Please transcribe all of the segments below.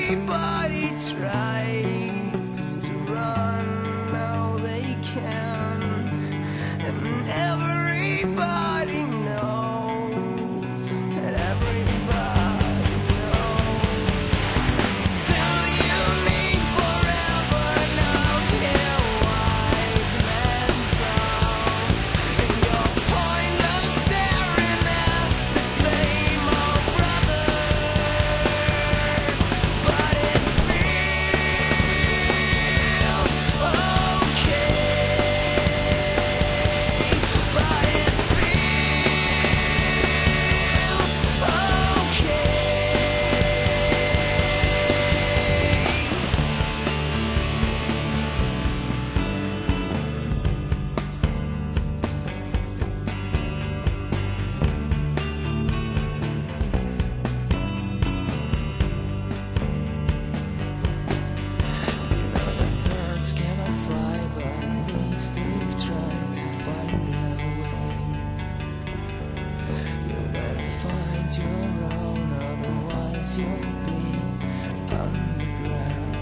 everybody tries to run, now they can, and everybody knows, and everybody knows. Do you need forever? No, here wise men song, and you're pointless staring at the same old brother. But it feels okay. But it feels okay. Birds cannot fly, but at least they've tried to find their ways. You better find your own, otherwise you'll be underground.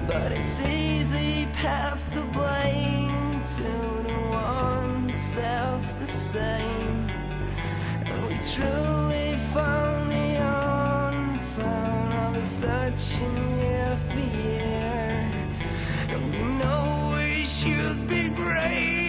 But it's easy pass the blame to the one who says the same. And we truly found the unfound. I've been searching year for year, and we know we should be brave.